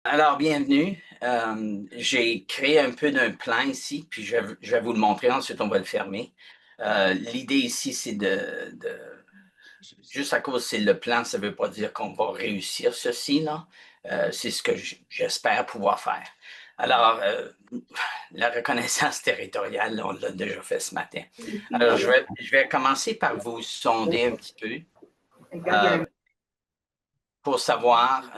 Alors, bienvenue. J'ai créé un peu d'un plan ici, puis je vais vous le montrer, ensuite on va le fermer. L'idée ici, c'est juste à cause c'est le plan, ça ne veut pas dire qu'on va réussir ceci, là. C'est ce que j'espère pouvoir faire. Alors, la reconnaissance territoriale, là, on l'a déjà fait ce matin. Alors, je vais commencer par vous sonder un petit peu. Euh, pour savoir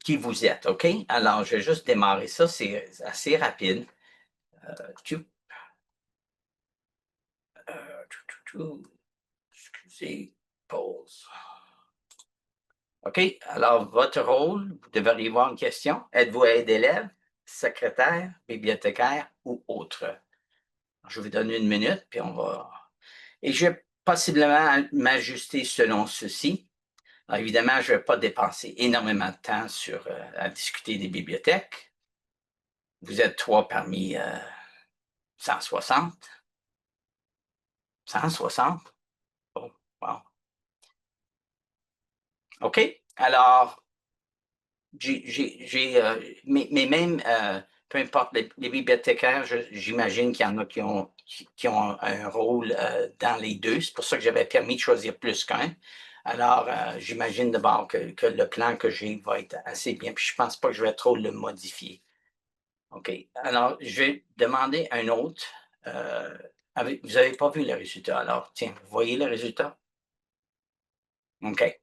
qui vous êtes, OK? Alors, je vais juste démarrer ça, c'est assez rapide. Euh, tu- Excusez, pause. OK, alors votre rôle, vous devriez avoir une question. Êtes-vous aide d'élève, secrétaire, bibliothécaire ou autre? Je vais vous donner une minute, puis on va. Et je vais possiblement m'ajuster selon ceci. Alors, évidemment, je ne vais pas dépenser énormément de temps à discuter des bibliothèques. Vous êtes trois parmi 160. 160? Oh, wow. OK. Alors, mais même, peu importe, les bibliothécaires, j'imagine qu'il y en a qui ont un rôle dans les deux. C'est pour ça que j'avais permis de choisir plus qu'un. Alors, j'imagine d'abord que le plan que j'ai va être assez bien. Puis je ne pense pas que je vais trop le modifier. OK. Alors, je vais demander un autre. euh, Vous n'avez pas vu le résultat. Alors, tiens, vous voyez le résultat? OK.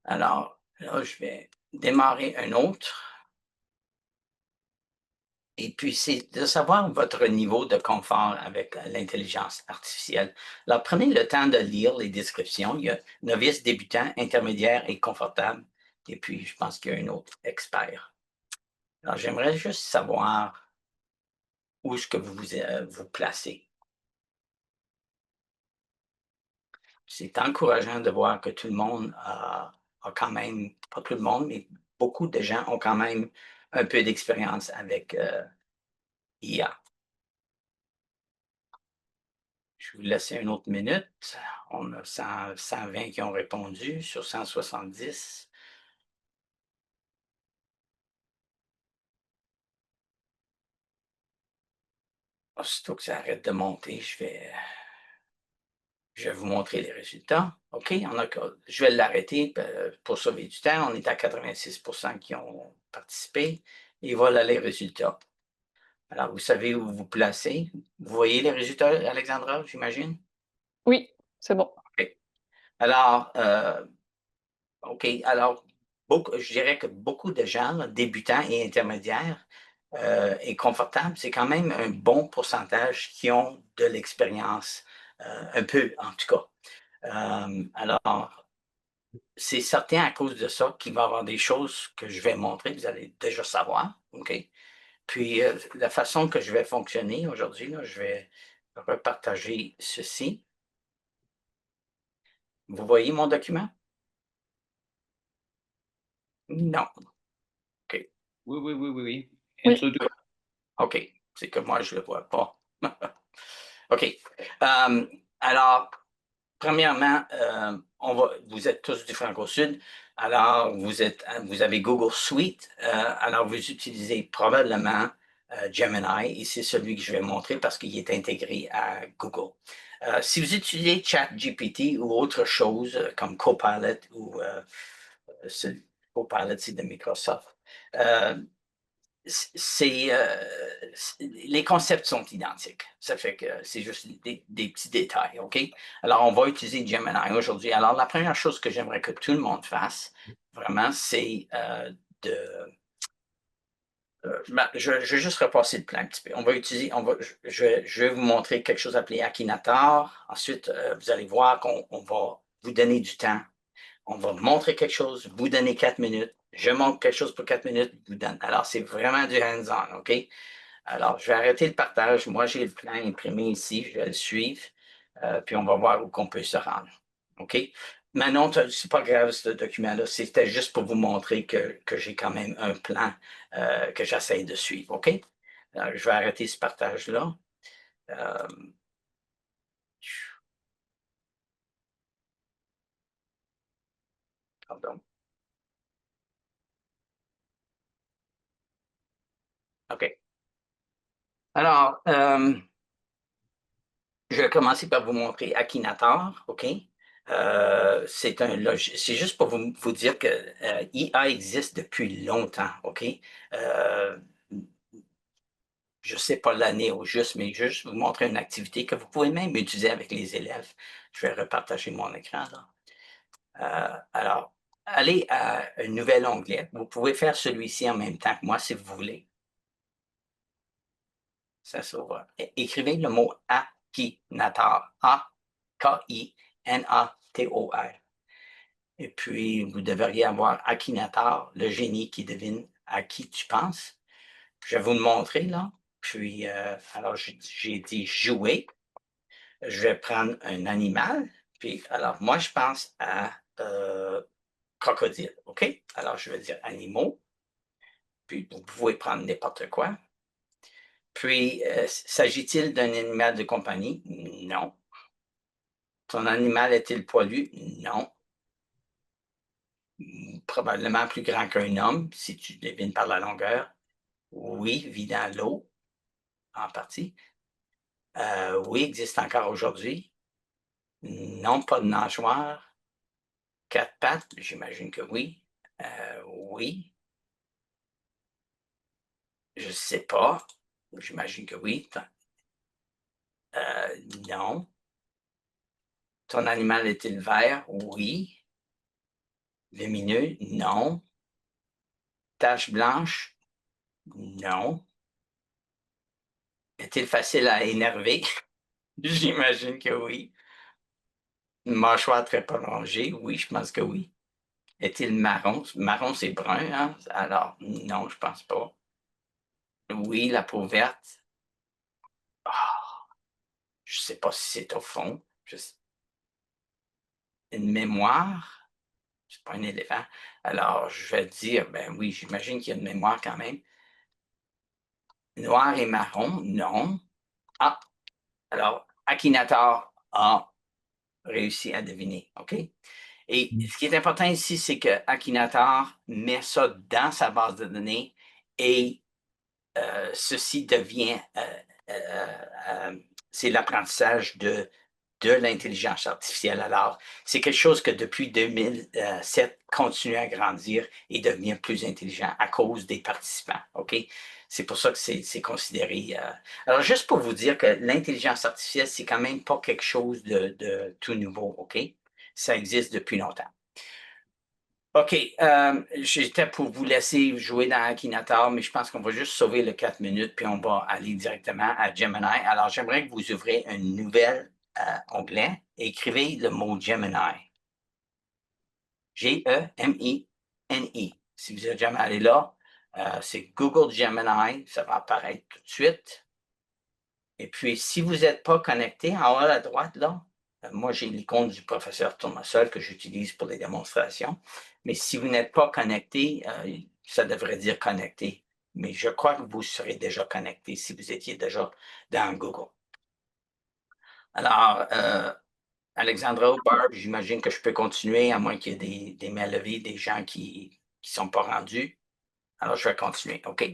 Alors, là, je vais démarrer un autre. Et puis, c'est de savoir votre niveau de confort avec l'intelligence artificielle. Alors, prenez le temps de lire les descriptions. Il y a novice, débutant, intermédiaire et confortable. Et puis, je pense qu'il y a un autre expert. Alors, j'aimerais juste savoir où est-ce que vous placez. C'est encourageant de voir que tout le monde a quand même, pas tout le monde, mais beaucoup de gens ont quand même un peu d'expérience avec IA. Je vais vous laisser une autre minute. On a 120 qui ont répondu sur 170. Aussitôt que ça arrête de monter, je vais vous montrer les résultats. OK, je vais l'arrêter pour sauver du temps. On est à 86 qui ont participé. Et voilà les résultats. Alors, vous savez où vous placez. Vous voyez les résultats, Alexandra, j'imagine? Oui, c'est bon. OK. Alors, OK. Alors, je dirais que beaucoup de gens, là, débutants et intermédiaires, et confortables, c'est quand même un bon pourcentage qui ont de l'expérience, un peu en tout cas. Alors, c'est certain à cause de ça qu'il va y avoir des choses que je vais montrer, vous allez déjà savoir, OK? Puis, la façon que je vais fonctionner aujourd'hui, là, je vais repartager ceci. Vous voyez mon document? Non. OK. Oui, oui, oui, oui, oui. Oui. Introduire. OK. C'est que moi, je ne le vois pas. OK. Alors, premièrement, vous êtes tous du Franco-Sud. Alors, vous avez Google Suite. Alors, vous utilisez probablement Gemini et c'est celui que je vais montrer parce qu'il est intégré à Google. Si vous utilisez ChatGPT ou autre chose comme Copilot ou Copilot, c'est de Microsoft, euh, les concepts sont identiques. Ça fait que c'est juste des petits détails, OK? Alors, on va utiliser Gemini aujourd'hui. Alors, la première chose que j'aimerais que tout le monde fasse, vraiment, c'est de... je vais juste repasser le plan un petit peu. On va utiliser, je vais vous montrer quelque chose appelé Akinator. Ensuite, vous allez voir qu'on va vous donner du temps. On va montrer quelque chose, vous donner 4 minutes. Je montre quelque chose pour 4 minutes, vous donne. Alors, c'est vraiment du hands-on, OK? Alors, je vais arrêter le partage. Moi, j'ai le plan imprimé ici. Je vais le suivre. Puis, on va voir où qu'on peut se rendre. OK? Manon, c'est pas grave, ce document-là. C'était juste pour vous montrer que j'ai quand même un plan que j'essaie de suivre. OK? Je vais arrêter ce partage-là. Euh, Pardon. OK. Alors, je vais commencer par vous montrer Akinator, OK? C'est juste pour vous dire que IA existe depuis longtemps, OK? Euh, je ne sais pas l'année au juste, mais juste vous montrer une activité que vous pouvez même utiliser avec les élèves. Je vais repartager mon écran, là. Alors, allez à un nouvel onglet. Vous pouvez faire celui-ci en même temps que moi si vous voulez. Ça s'ouvre. Écrivez le mot Akinator. A-K-I-N-A-T-O-R. Et puis, vous devriez avoir Akinator, le génie qui devine à qui tu penses. Je vais vous le montrer, là. Puis, alors, j'ai dit jouer. Je vais prendre un animal. Puis, alors, moi, je pense à crocodile. OK? Alors, je vais dire animaux. Puis, vous pouvez prendre n'importe quoi. Puis, s'agit-il d'un animal de compagnie? Non. Ton animal est-il poilu? Non. Probablement plus grand qu'un homme, si tu devines par la longueur. Oui, vit dans l'eau, en partie. Oui, existe encore aujourd'hui. Non, pas de nageoire. Quatre pattes, j'imagine que oui. Oui, je ne sais pas. J'imagine que oui. Non. Ton animal est-il vert? Oui. Lumineux? Non. Tache blanche? Non. Est-il facile à énerver? J'imagine que oui. Une mâchoire très prolongée? Oui, je pense que oui. Est-il marron? Marron, c'est brun, hein? Alors, non, je pense pas. Oui, la peau verte. Ah, je sais pas si c'est au fond. Une mémoire? C'est pas un éléphant. Alors, je vais dire, ben oui, j'imagine qu'il y a une mémoire quand même. Noir et marron? Non. Ah, alors, Akinator a réussi à deviner, OK? Et ce qui est important ici, c'est que Akinator met ça dans sa base de données et ceci devient, c'est l'apprentissage de l'intelligence artificielle. Alors, c'est quelque chose que depuis 2007 continue à grandir et devenir plus intelligent à cause des participants. OK? C'est pour ça que c'est considéré. Alors, juste pour vous dire que l'intelligence artificielle, c'est quand même pas quelque chose de tout nouveau. OK? Ça existe depuis longtemps. OK, j'étais pour vous laisser jouer dans Akinator, mais je pense qu'on va juste sauver le 4 minutes, puis on va aller directement à Gemini. Alors, j'aimerais que vous ouvrez un nouvel onglet et écrivez le mot Gemini. G-E-M-I-N-I. Si vous êtes jamais allé là, c'est Google Gemini, ça va apparaître tout de suite. Et puis, si vous n'êtes pas connecté, en haut à droite, là, moi, j'ai l'icône du professeur Tournesol que j'utilise pour les démonstrations. Mais si vous n'êtes pas connecté, ça devrait dire connecté. Mais je crois que vous serez déjà connecté si vous étiez déjà dans Google. Alors, Alexandra ou Barb, j'imagine que je peux continuer, à moins qu'il y ait des mains levées, des gens qui ne sont pas rendus. Alors, je vais continuer. OK.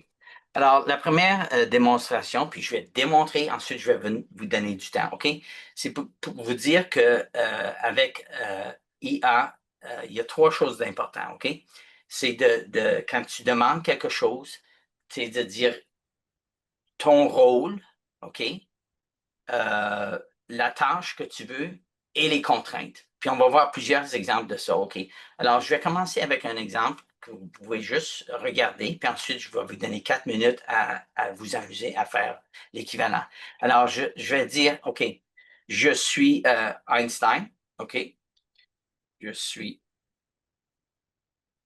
Alors, la première démonstration, puis je vais démontrer, ensuite je vais vous donner du temps. OK? C'est pour vous dire que avec IA, il y a trois choses d'importantes. OK? C'est quand tu demandes quelque chose, c'est de dire ton rôle, OK? Euh, la tâche que tu veux et les contraintes. Puis on va voir plusieurs exemples de ça. OK? Alors, je vais commencer avec un exemple que vous pouvez juste regarder, puis ensuite, je vais vous donner 4 minutes à vous amuser à faire l'équivalent. Alors, je vais dire, OK, je suis Einstein, OK? Je suis,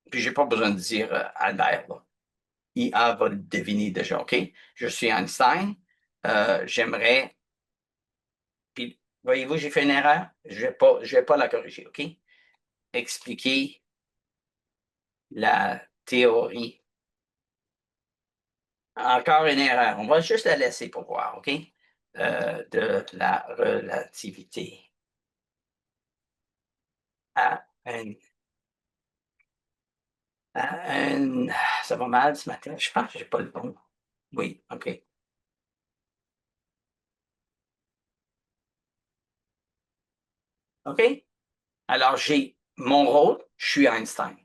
puis je n'ai pas besoin de dire Albert, là. IA va le deviner déjà, OK? Je suis Einstein, j'aimerais, puis voyez-vous, j'ai fait une erreur, je vais pas la corriger, OK? Expliquer la théorie. Encore une erreur. On va juste la laisser pour voir, OK? De la relativité à un, à un- Ça va mal ce matin. Je pense que j'ai pas le bon. Oui, OK. OK? Alors, j'ai mon rôle, je suis Einstein.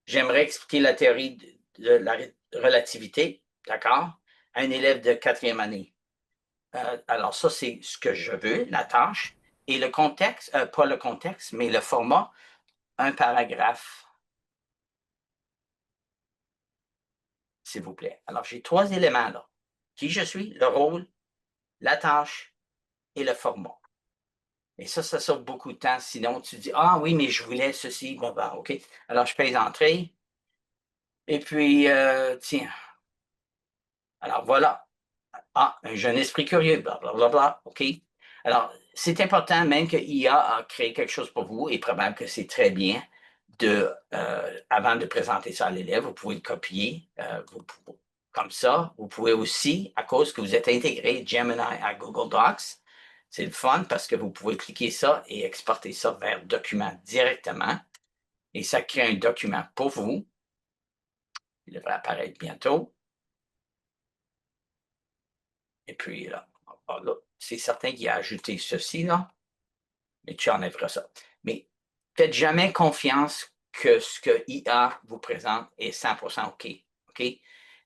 J'aimerais expliquer la théorie de la relativité, d'accord, à un élève de quatrième année. Alors, ça, c'est ce que je veux, la tâche. Et le contexte, pas le contexte, mais le format, un paragraphe, s'il vous plaît. Alors, j'ai trois éléments là. Qui je suis, le rôle, la tâche et le format. Et ça sauve beaucoup de temps. Sinon, tu dis, ah oui, mais je voulais ceci. Bon, ben, OK. Alors, je pèse entrée. Et puis, tiens. Alors, voilà. Ah, un jeune esprit curieux, blablabla. OK. Alors, c'est important, même que IA a créé quelque chose pour vous, et probable que c'est très bien, avant de présenter ça à l'élève, vous pouvez le copier comme ça. Vous pouvez aussi, à cause que vous êtes intégré Gemini à Google Docs, c'est le fun parce que vous pouvez cliquer ça et exporter ça vers document directement. Et ça crée un document pour vous. Il devrait apparaître bientôt. Et puis là, c'est certain qu'il a ajouté ceci, là, mais tu enlèveras ça. Mais faites jamais confiance que ce que IA vous présente est 100% OK. OK?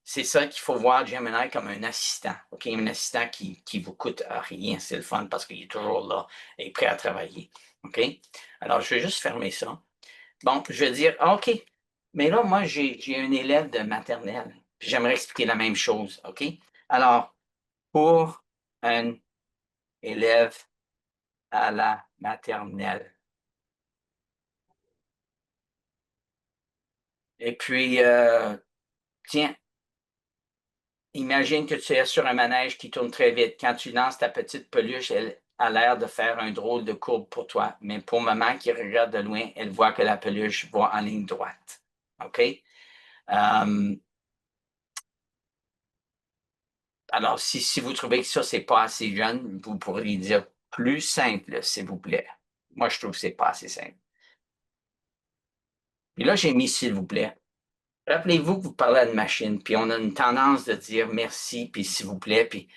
C'est ça qu'il faut voir Gemini comme un assistant. OK? Un assistant qui vous coûte rien. C'est le fun parce qu'il est toujours là et prêt à travailler. OK? Alors, je vais juste fermer ça. Bon, je vais dire, ah, OK. Mais là, moi, j'ai un élève de maternelle. Puis j'aimerais expliquer la même chose. OK? Alors, pour un élève à la maternelle. Et puis, tiens, imagine que tu es sur un manège qui tourne très vite. Quand tu lances ta petite peluche, elle a l'air de faire un drôle de courbe pour toi. Mais pour maman qui regarde de loin, elle voit que la peluche va en ligne droite. OK? Alors, si vous trouvez que ça, c'est pas assez jeune, vous pourriez dire plus simple, s'il vous plaît. Moi, je trouve que c'est pas assez simple. Puis là, j'ai mis s'il vous plaît. Rappelez-vous que vous parlez à une machine, puis on a une tendance de dire merci, puis s'il vous plaît, puis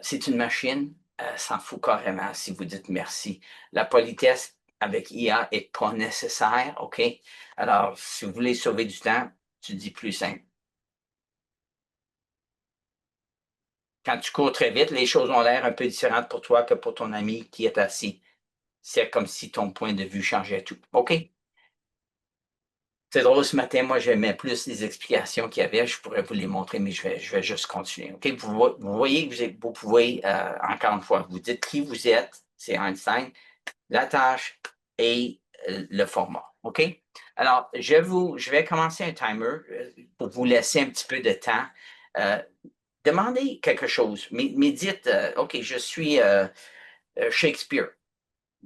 c'est une machine, s'en fout carrément si vous dites merci. La politesse avec IA est pas nécessaire, OK? Alors, si vous voulez sauver du temps, tu dis plus simple. Quand tu cours très vite, les choses ont l'air un peu différentes pour toi que pour ton ami qui est assis. C'est comme si ton point de vue changeait tout. OK? C'est drôle, ce matin, moi, j'aimais plus les explications qu'il y avait. Je pourrais vous les montrer, mais je vais juste continuer. OK? Vous voyez que vous pouvez, encore une fois, vous dites qui vous êtes, c'est Einstein, la tâche et le format. OK? Alors, je vais commencer un timer pour vous laisser un petit peu de temps. Euh, Demandez quelque chose, mais dites, OK, je suis Shakespeare.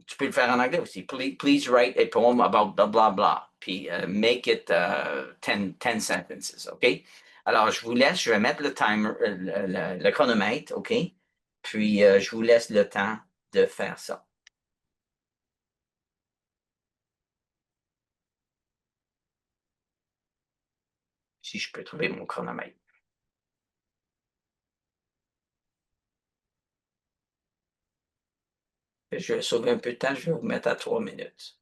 Tu peux le faire en anglais aussi. Please write a poem about blah blah blah. Puis make it 10 sentences. OK? Alors, je vous laisse, je vais mettre le timer, le chronomètre, OK? Puis je vous laisse le temps de faire ça. Si je peux trouver mon chronomètre. Je vais sauver un peu de temps, je vais vous mettre à 3 minutes.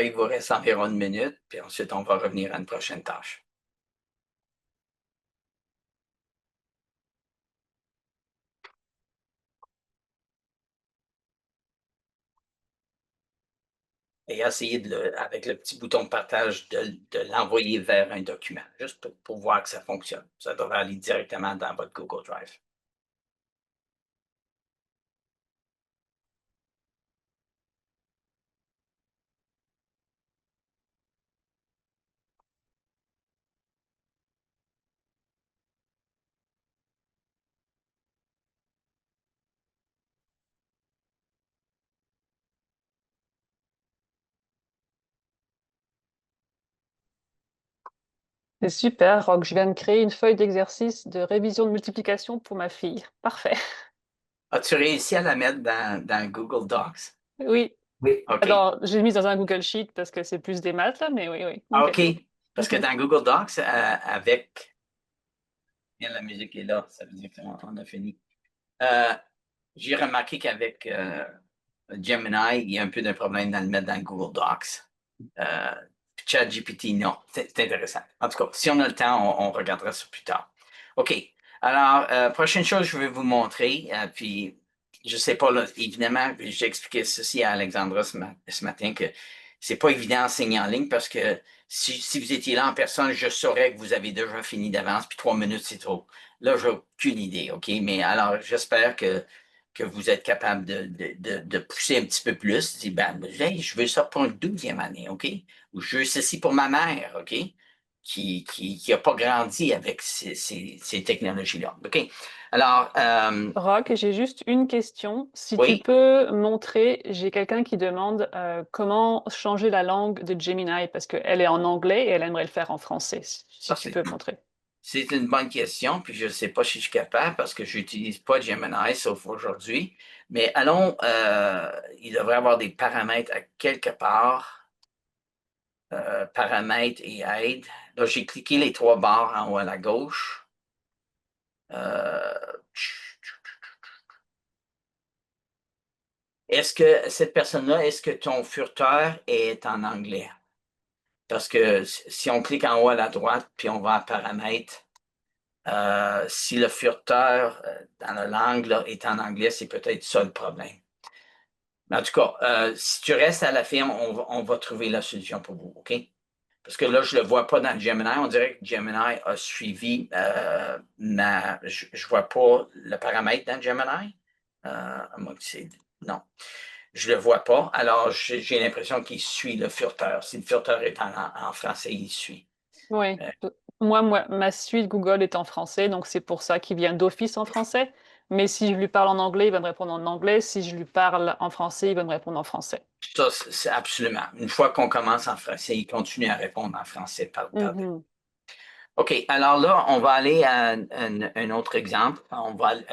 Il vous reste environ 1 minute, puis ensuite, on va revenir à une prochaine tâche. Et essayez, avec le petit bouton de partage, de l'envoyer vers un document, juste pour voir que ça fonctionne. Ça devrait aller directement dans votre Google Drive. C'est super, Rock. Je viens de créer une feuille d'exercice de révision de multiplication pour ma fille. Parfait. As-tu réussi à la mettre dans Google Docs? Oui. Oui. OK. Alors, j'ai mis dans un Google Sheet parce que c'est plus des maths, là, mais oui, oui. OK. OK. Parce que dans Google Docs, avec. Bien, la musique est là, ça veut dire qu'on a fini. J'ai remarqué qu'avec Gemini, il y a un peu d'un problème dans le mettre dans Google Docs. ChatGPT, non. C'est intéressant. En tout cas, si on a le temps, on regardera ça plus tard. OK. Alors, prochaine chose, je vais vous montrer. Puis, je ne sais pas, là, évidemment, j'ai expliqué ceci à Alexandra ce matin, que c'est pas évident d'enseigner en ligne parce que si vous étiez là en personne, je saurais que vous avez déjà fini d'avance, puis 3 minutes, c'est trop. Là, j'ai aucune idée, OK? Mais alors, j'espère que vous êtes capable de pousser un petit peu plus. Dis, ben, hey, je veux ça pour une 12e année, OK? Ou je veux ceci pour ma mère, OK? Qui a pas grandi avec ces technologies-là. OK? Alors, Rock, j'ai juste une question. Si tu oui, peux montrer, j'ai quelqu'un qui demande comment changer la langue de Gemini parce qu'elle est en anglais et elle aimerait le faire en français. Si ça, tu peux montrer. c'est une bonne question, puis je ne sais pas si je suis capable parce que je n'utilise pas Gemini, sauf aujourd'hui. Mais allons, il devrait y avoir des paramètres à quelque part. Paramètres et aide. Là, j'ai cliqué les 3 barres en haut à la gauche. Euh, Est-ce que cette personne-là, est-ce que ton furteur est en anglais? Parce que si on clique en haut à la droite, puis on va à paramètres, si le furteur dans la langue là, est en anglais, c'est peut-être ça le problème. Mais en tout cas, si tu restes à la firme, on va trouver la solution pour vous, OK? Parce que là, je ne le vois pas dans Gemini. On dirait que Gemini a suivi je ne vois pas le paramètre dans Gemini. Moi, non, je ne le vois pas. Alors, j'ai l'impression qu'il suit le furteur. Si le furteur est en français, il suit. Oui. Euh, Moi, ma suite Google est en français, donc c'est pour ça qu'il vient d'office en français. Mais si je lui parle en anglais, il va me répondre en anglais. Si je lui parle en français, il va me répondre en français. Ça, c'est absolument. Une fois qu'on commence en français, il continue à répondre en français par défaut. Mhm. OK, alors là, on va aller à un autre exemple.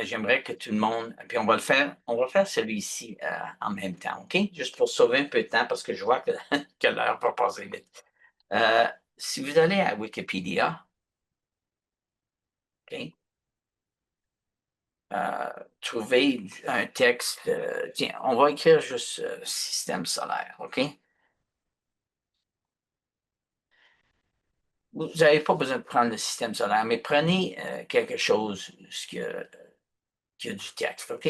J'aimerais que tout le monde, puis on va faire celui-ci en même temps, OK? Juste pour sauver un peu de temps parce que je vois que, que l'heure va passer vite. Euh, si vous allez à Wikipédia, OK, trouvez un texte, tiens, on va écrire juste système solaire, OK? Vous n'avez pas besoin de prendre le système solaire, mais prenez quelque chose qui a du texte, OK?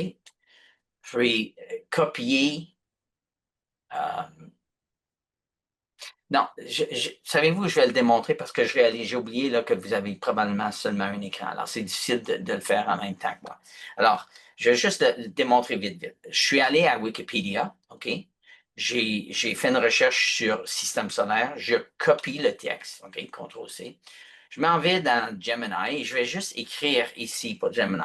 Puis copier. euh, non, savez-vous, je vais le démontrer parce que j'ai oublié là, que vous avez probablement seulement un écran. Alors, c'est difficile de le faire en même temps que moi. Alors, je vais juste le démontrer vite, vite. Je suis allé à Wikipédia, OK? J'ai fait une recherche sur système solaire. Je copie le texte, OK? CTRL-C. Je m'en vais dans Gemini et je vais juste écrire ici pour Gemini.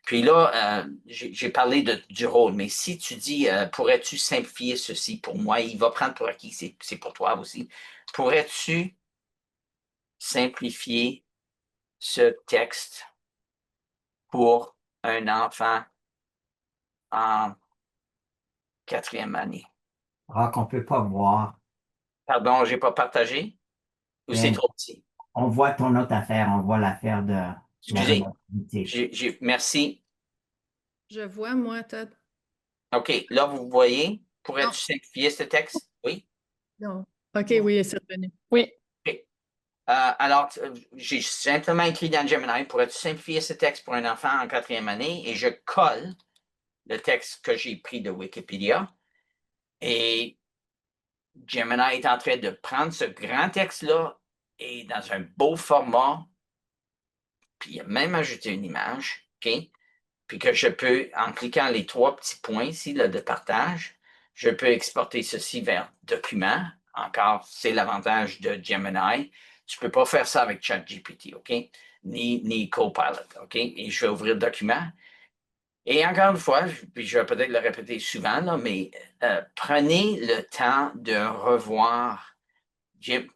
Puis là, j'ai parlé du rôle, mais si tu dis, pourrais-tu simplifier ceci pour moi, il va prendre pour acquis, c'est pour toi aussi. Pourrais-tu simplifier ce texte pour un enfant en 4e année? Ah, qu'on peut pas voir. Pardon, j'ai pas partagé ou c'est Ben, trop petit? on voit ton autre affaire, on voit l'affaire de la Excusez, relativité. merci. Je vois, moi, Todd. OK, là, vous voyez, Non, pourrais-tu simplifier ce texte? Oui? Non. OK, Ouais. oui, c'est revenu. Oui, OK. Alors, j'ai simplement écrit dans Gemini pour simplifier ce texte pour un enfant en 4e année et je colle le texte que j'ai pris de Wikipédia. Et Gemini est en train de prendre ce grand texte-là et dans un beau format, puis il a même ajouté une image, OK? Puis que je peux, en cliquant les 3 petits points ici là, de partage, je peux exporter ceci vers document. Encore, c'est l'avantage de Gemini. Tu ne peux pas faire ça avec ChatGPT, OK? Ni Copilot, OK? Et je vais ouvrir document. Et encore une fois, puis je vais peut-être le répéter souvent, là, mais prenez le temps de revoir.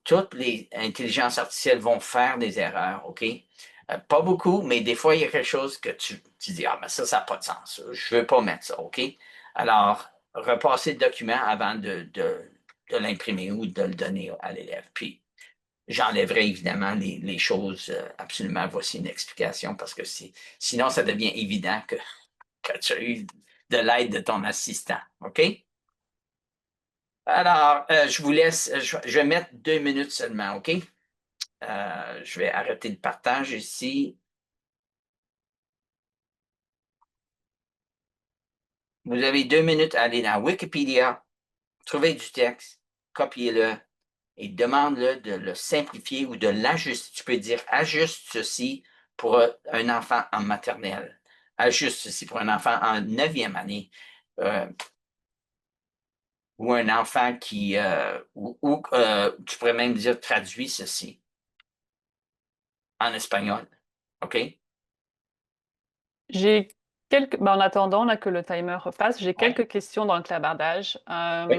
Toutes les intelligences artificielles vont faire des erreurs, OK? Pas beaucoup, mais des fois, il y a quelque chose que tu dis, ah, mais ça n'a pas de sens. Je ne veux pas mettre ça, OK? Alors, repassez le document avant de l'imprimer ou de le donner à l'élève. Puis, j'enlèverai évidemment les choses absolument, voici une explication, parce que sinon, ça devient évident que tu as eu de l'aide de ton assistant, OK? Alors, je vous laisse, je vais mettre 2 minutes seulement, OK? Je vais arrêter le partage ici. Vous avez 2 minutes à aller dans Wikipédia, trouver du texte, copiez-le et demande-le de le simplifier ou de l'ajuster. Tu peux dire ajuste ceci pour un enfant en maternelle, ajuste ceci pour un enfant en 9e année, ou un enfant qui, ou tu pourrais même dire traduis ceci en espagnol. OK? j'ai en attendant là, que le timer repasse, j'ai Ouais. quelques questions dans le clavardage. Oui.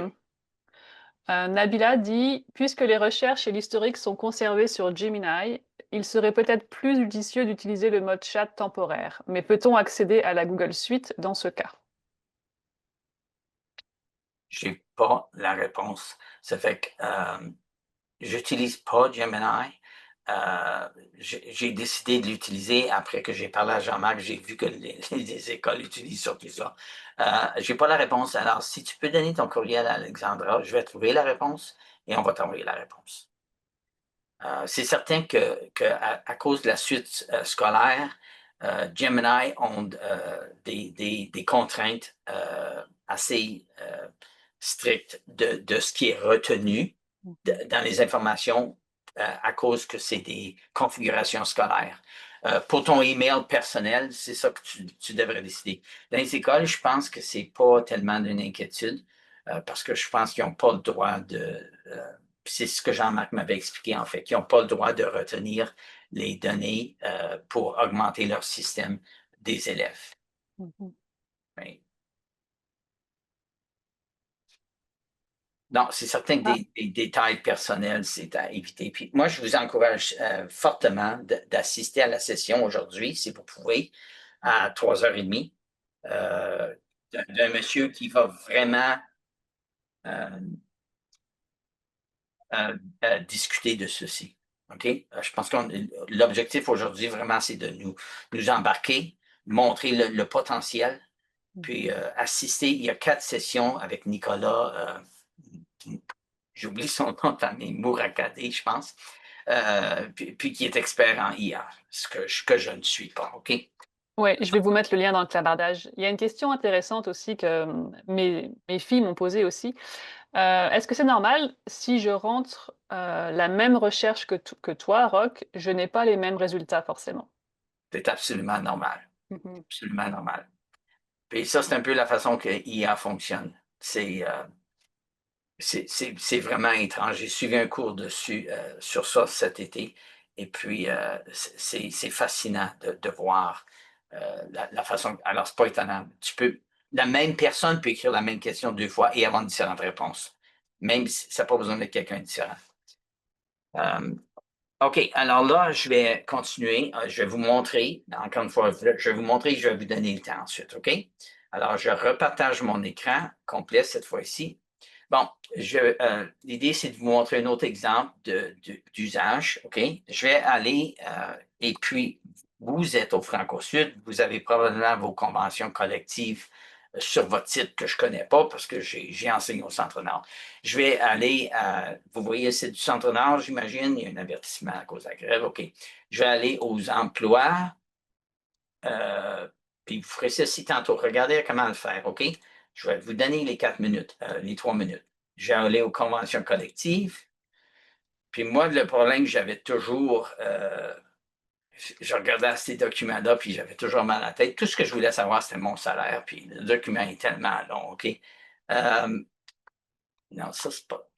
Nabila dit, puisque les recherches et l'historique sont conservés sur Gemini, il serait peut-être plus judicieux d'utiliser le mode chat temporaire. Mais peut-on accéder à la Google Suite dans ce cas? Je n'ai pas la réponse. Ça fait que j'utilise pas Gemini. J'ai décidé de l'utiliser après que j'ai parlé à Jean-Marc. J'ai vu que les écoles utilisent surtout ça. Je n'ai pas la réponse. Alors, si tu peux donner ton courriel à Alexandra, je vais trouver la réponse et on va t'envoyer la réponse. C'est certain que à cause de la suite scolaire, Gemini ont des contraintes assez strictes de ce qui est retenu dans les informations à cause que c'est des configurations scolaires. Pour ton email personnel, c'est ça que tu devrais décider. Dans les écoles, je pense que ce n'est pas tellement d'une inquiétude parce que je pense qu'ils n'ont pas le droit c'est ce que Jean-Marc m'avait expliqué en fait, qu'ils n'ont pas le droit de retenir les données pour augmenter leur système des élèves. Oui. Donc, c'est certain que des détails personnels, c'est à éviter. Puis moi, je vous encourage fortement d'assister à la session aujourd'hui, si vous pouvez, à 3h30, d'un monsieur qui va vraiment discuter de ceci. OK? Je pense que l'objectif aujourd'hui, vraiment, c'est de nous embarquer, montrer le potentiel, puis assister. Il y a 4 sessions avec Nicolas. J'oublie son nom de famille, Mourakadé, je pense, puis qui est expert en IA, ce que je ne suis pas, OK? Oui, je vais vous mettre le lien dans le clavardage. Il y a une question intéressante aussi que mes filles m'ont posée aussi. Est-ce que c'est normal si je rentre la même recherche que toi, Roch, je n'ai pas les mêmes résultats forcément? C'est absolument normal, Mhm. absolument normal. Puis ça, c'est un peu la façon que IA fonctionne. C'est vraiment étrange. J'ai suivi un cours dessus sur ça cet été. Et puis, c'est fascinant de voir la façon. Alors, c'est pas étonnant. La même personne peut écrire la même question 2 fois et avoir différentes réponses. Même si ça n'a pas besoin d'être quelqu'un de différent. OK, alors là, je vais continuer. Je vais vous montrer, encore une fois, je vais vous montrer, je vais vous donner le temps ensuite, OK? Alors, je repartage mon écran complet cette fois-ci. Bon, l'idée, c'est de vous montrer un autre exemple d'usage, OK? Je vais aller, et puis, vous êtes au Franco-Sud, vous avez probablement vos conventions collectives sur votre site que je ne connais pas parce que j'ai enseigné au Centre-Nord. Je vais aller vous voyez, c'est du Centre-Nord, j'imagine, il y a un avertissement à cause de la grève, OK. Je vais aller aux emplois, puis vous ferez ceci tantôt. Regardez comment le faire, OK? Je vais vous donner les 4 minutes, les 3 minutes. Je vais aller aux conventions collectives. Puis moi, le problème que j'avais toujours, je regardais ces documents-là, puis j'avais toujours mal à la tête. Tout ce que je voulais savoir, c'était mon salaire, puis le document est tellement long, OK? Non, ça, c'est pas.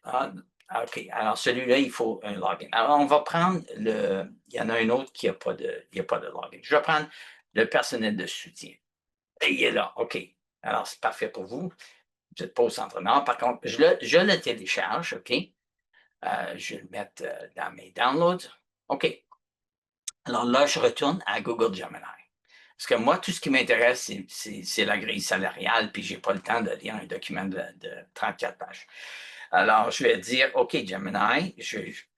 OK. Alors, celui-là, il faut un login. Alors, on va prendre le. Il y en a un autre qui n'a pas de login. Je vais prendre le personnel de soutien. Et il est là. OK. Alors, c'est parfait pour vous. Vous n'êtes pas au Centre-Nord. Par contre, je le télécharge, OK? Je vais le mettre dans mes downloads. OK. Alors là, je retourne à Google Gemini. Parce que moi, tout ce qui m'intéresse, c'est la grille salariale, puis je n'ai pas le temps de lire un document de 34 pages. Alors, je vais dire, OK, Gemini,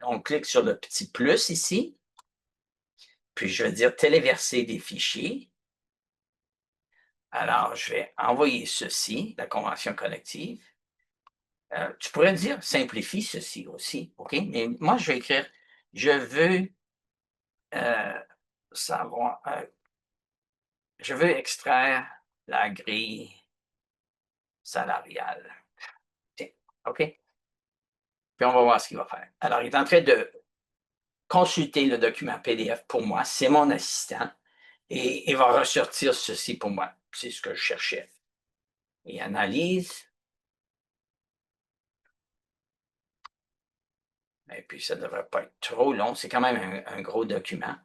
on clique sur le petit plus ici, puis je vais dire téléverser des fichiers. Alors, je vais envoyer ceci, la convention collective. Tu pourrais dire simplifie ceci aussi, OK? Mais moi, je vais écrire, je veux savoir, je veux extraire la grille salariale. Tiens, OK? Puis on va voir ce qu'il va faire. Alors, il est en train de consulter le document PDF pour moi. C'est mon assistant. Et il va ressortir ceci pour moi. C'est ce que je cherchais. Et analyse. Et puis, ça ne devrait pas être trop long. C'est quand même un gros document.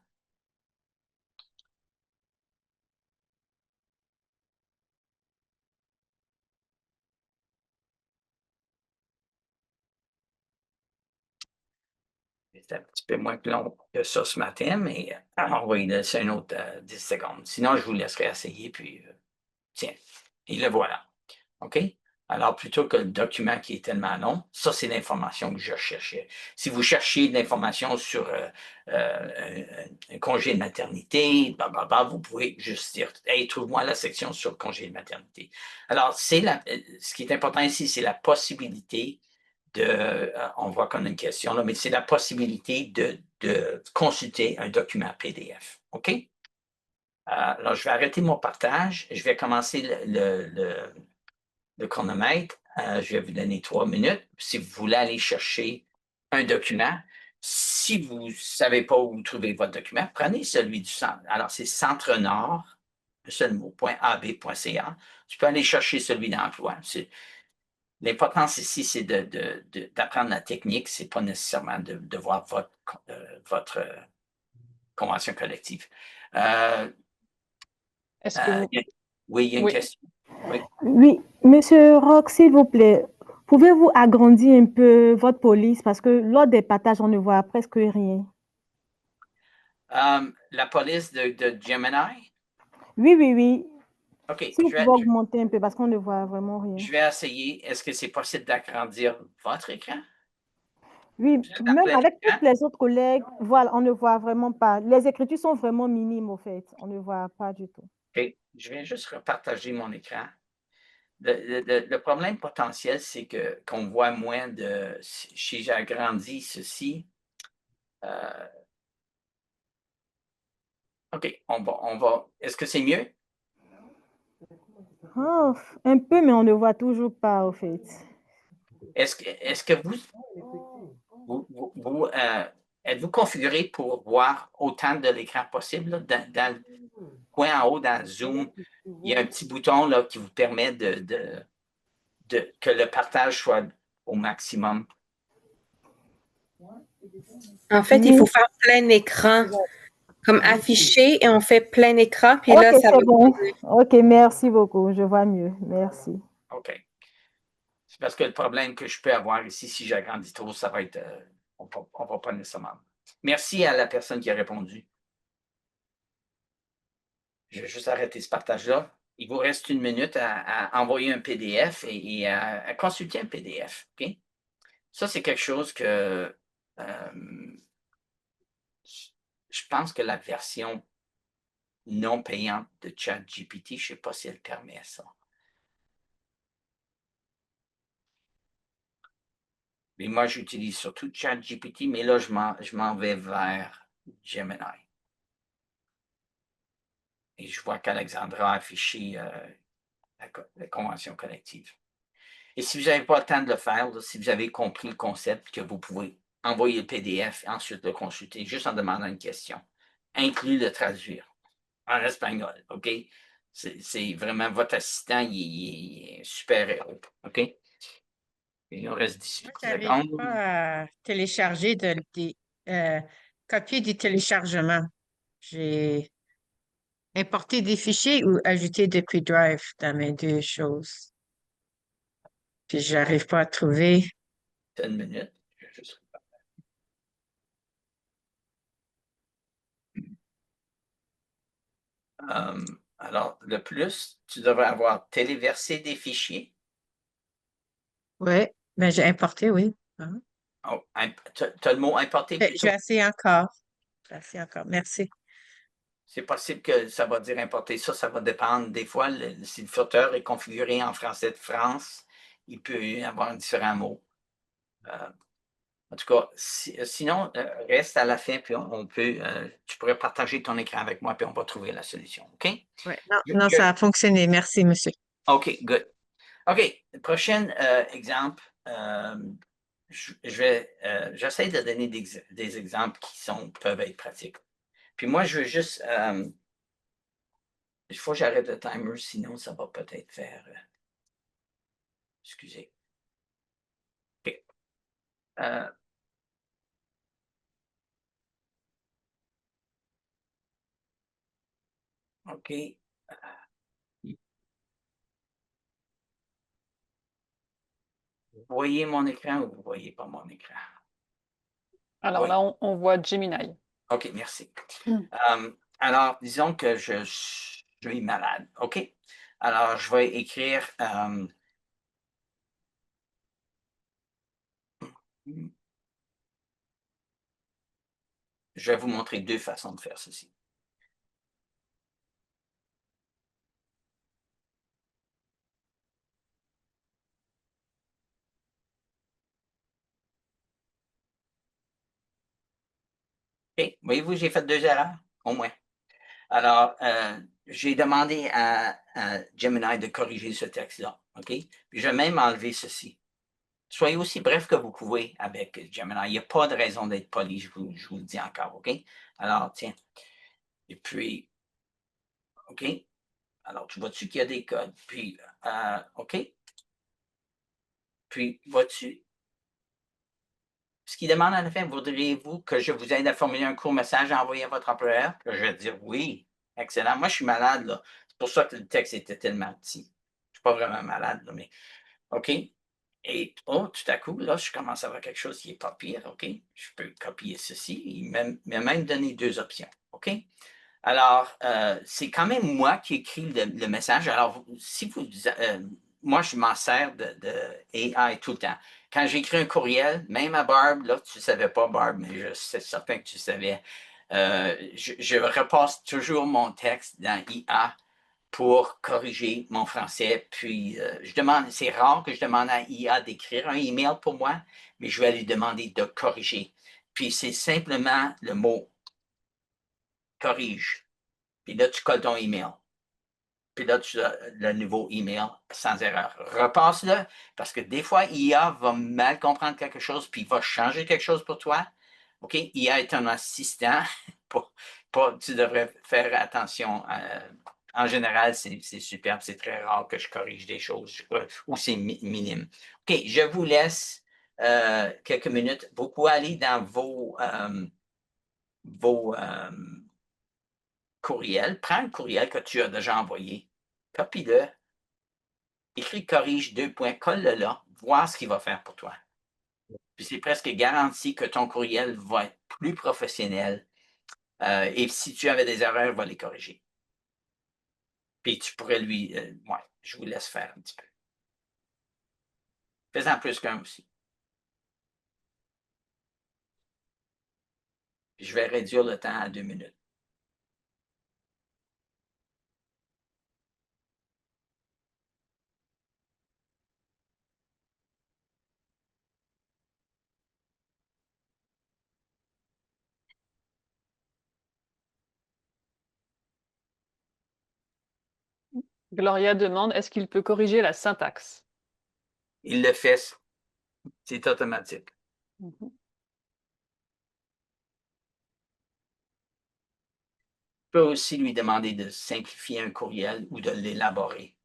C'est un petit peu moins long que ça ce matin, mais on va y laisser un autre 10 secondes. Sinon, je vous laisserai essayer, puis tiens, et le voilà. OK? Alors, plutôt que le document qui est tellement long, ça, c'est l'information que je cherchais. Si vous cherchez de l'information sur un congé de maternité, blablabla, vous pouvez juste dire hey, trouve-moi la section sur le congé de maternité. Alors, ce qui est important ici, c'est la possibilité on voit qu'on a une question là, mais c'est la possibilité de consulter un document PDF. OK? Alors, je vais arrêter mon partage. Je vais commencer le chronomètre. Je vais vous donner 3 minutes. Si vous voulez aller chercher un document, si vous ne savez pas où trouver votre document, prenez celui du centre. Alors, c'est centre-nord, un seul mot, .ab.ca. Tu peux aller chercher celui d'emploi. L'importance ici, c'est d'apprendre la technique. Ce n'est pas nécessairement de voir votre convention collective. Est-ce que vous... Oui, il y a une Oui. question. Oui. Oui, Monsieur Rock, s'il vous plaît, pouvez-vous agrandir un peu votre police parce que lors des partages, on ne voit presque rien. La police de Gemini? Oui, oui, oui. OK, Si vous pouvez augmenter un peu parce qu'on ne voit vraiment rien. je vais essayer. Est-ce que c'est possible d'agrandir votre écran? Oui, à même plein avec écran? toutes les autres collègues, voilà, on ne voit vraiment pas. Les écritures sont vraiment minimes, au fait. On ne voit pas du tout. OK, je viens juste repartager mon écran. Le problème potentiel, c'est qu'on voit moins de. Si j'agrandis ceci, OK, on va. Est-ce que c'est mieux? Oh, un peu, mais on ne voit toujours pas, au fait. Est-ce que êtes-vous configuré pour voir autant de l'écran possible? Là, dans le coin en haut, dans Zoom, il y a un petit bouton là, qui vous permet que le partage soit au maximum. En fait, il faut faire plein écran, comme afficher et on fait plein écran, puis Ok, là, ça va. c'est bon. Ok, merci beaucoup. Je vois mieux. Merci. OK. C'est parce que le problème que je peux avoir ici, si j'agrandis trop, ça va être. On ne va pas nécessairement. Merci à la personne qui a répondu. Je vais juste arrêter ce partage-là. Il vous reste 1 minute à envoyer un PDF et à consulter un PDF. OK? Ça, c'est quelque chose que je pense que la version non payante de ChatGPT, je ne sais pas si elle permet ça. Et moi, j'utilise surtout ChatGPT, mais là, je m'en vais vers Gemini. Et je vois qu'Alexandra a affiché la convention collective. Et si vous n'avez pas le temps de le faire, là, si vous avez compris le concept, que vous pouvez envoyer le PDF et ensuite le consulter juste en demandant une question, inclus le traduire en espagnol, OK? C'est vraiment votre assistant, il est super héros, OK? Et il nous reste 18 Moi, j'arrive secondes. pas à télécharger copier du téléchargement. J'ai importé des fichiers ou ajouté depuis Drive dans mes deux choses. Puis j'arrive pas à trouver. Une minute. Je vais juste- alors, le plus, tu devrais avoir téléversé des fichiers. Oui, ben j'ai importé, oui. Ah. Oh, tu as le mot importé Je plutôt. vais essayer encore. Je vais essayer encore. Merci. C'est possible que ça va dire importer. Ça va dépendre. Des fois, si le footer est configuré en français de France, il peut y avoir différents mots. En tout cas, sinon, reste à la fin, puis on peut, tu pourrais partager ton écran avec moi, puis on va trouver la solution. OK? Ouais. Non, ça a fonctionné. Merci, monsieur. OK, good. OK, prochain exemple. J'essaie de donner des exemples qui peuvent être pratiques. Puis moi, je veux juste, il faut que j'arrête le timer, sinon ça va peut-être faire, excusez. OK. OK. Vous voyez mon écran ou vous ne voyez pas mon écran? Alors Oui. là, on voit Gemini. OK, merci. Mm. Alors, disons que je suis malade. OK? Alors, je vais écrire je vais vous montrer deux façons de faire ceci. OK? Voyez-vous, j'ai fait deux erreurs, au moins. Alors, j'ai demandé à Gemini de corriger ce texte-là. OK? Puis je vais même enlever ceci. Soyez aussi bref que vous pouvez avec Gemini. Il n'y a pas de raison d'être poli, je vous le dis encore. OK? Alors, tiens. Et puis, OK? Alors, tu vois-tu qu'il y a des codes? Puis, OK? Puis, vois-tu? Ce qu'il demande à la fin, voudriez-vous que je vous aide à formuler un court message à envoyer à votre employeur? Là, je vais dire oui. Excellent. Moi, je suis malade, là. C'est pour ça que le texte était tellement petit. Je ne suis pas vraiment malade, là, mais OK. Et oh, tout à coup, là, je commence à avoir quelque chose qui n'est pas pire. OK. Je peux copier ceci. Il m'a même donné deux options. OK. Alors, c'est quand même moi qui écris le message. Alors, si vous, moi, je m'en sers de AI tout le temps. Quand j'écris un courriel, même à Barb, là, tu ne savais pas, Barb, mais je suis certain que tu savais, je repasse toujours mon texte dans IA pour corriger mon français. Puis, c'est rare que je demande à IA d'écrire un email pour moi, mais je vais lui demander de corriger. Puis, c'est simplement le mot corrige. Puis là, tu colles ton email. Puis là, tu as le nouveau email sans erreur. Repasse-le, parce que des fois, IA va mal comprendre quelque chose, puis il va changer quelque chose pour toi. OK? IA est un assistant. Tu devrais faire attention. En général, c'est superbe. C'est très rare que je corrige des choses ou c'est minime. OK, je vous laisse quelques minutes. Vous pouvez aller dans vos courriel, prends un courriel que tu as déjà envoyé, copie-le, écris corrige deux points, colle-le là, voir ce qu'il va faire pour toi. Puis c'est presque garanti que ton courriel va être plus professionnel. Et si tu avais des erreurs, il va les corriger. Puis tu pourrais lui. Ouais, je vous laisse faire un petit peu. Fais-en plus qu'un aussi. Puis je vais réduire le temps à 2 minutes. Gloria demande, est-ce qu'il peut corriger la syntaxe? Il le fait, c'est automatique. Mhm. Je peux aussi lui demander de simplifier un courriel ou de l'élaborer.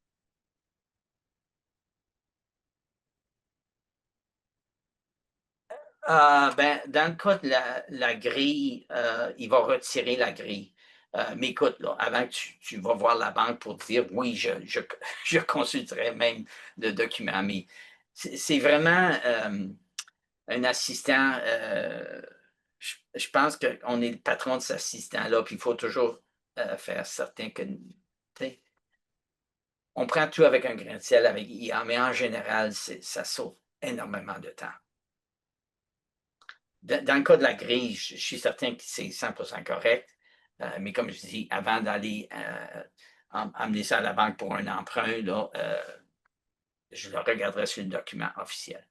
Ben, dans le cas de la grille, il va retirer la grille. Mais écoute, là, avant que tu vas voir la banque pour te dire oui, je consulterai même le document. Mais c'est vraiment un assistant. Je pense qu'on est le patron de cet assistant-là, puis il faut toujours faire certain que. On prend tout avec un grain de sel avec IA, mais en général, ça sauve énormément de temps. Dans le cas de la grille, je suis certain que c'est 100% correct. Mais comme je dis, avant d'aller amener ça à la banque pour un emprunt, là, je le regarderai sur le document officiel.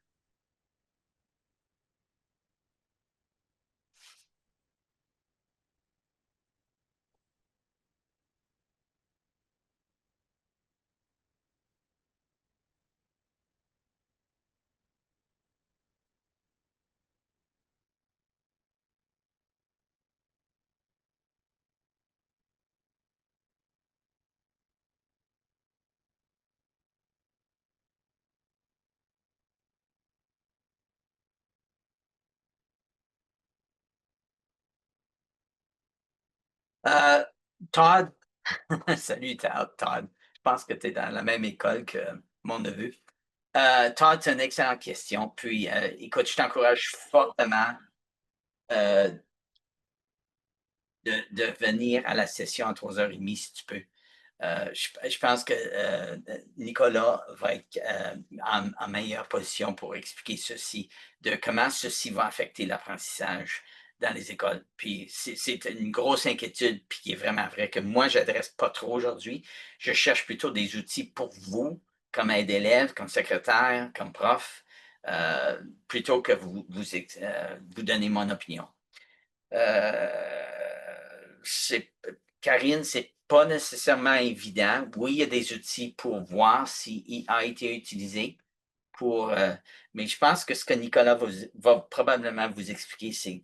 Todd, salut Todd. Je pense que tu es dans la même école que mon neveu. Todd, c'est une excellente question. Puis, écoute, je t'encourage fortement de venir à la session à 3h30 si tu peux. Je pense que Nicolas va être en meilleure position pour expliquer ceci, de comment ceci va affecter l'apprentissage dans les écoles. Puis c'est une grosse inquiétude, puis qui est vraiment vrai, que moi, je n'adresse pas trop aujourd'hui. Je cherche plutôt des outils pour vous, comme aide-élève, comme secrétaire, comme prof, plutôt que vous donnez mon opinion. Karine, c'est pas nécessairement évident. Oui, il y a des outils pour voir s'il a été utilisé mais je pense que ce que Nicolas va probablement vous expliquer, c'est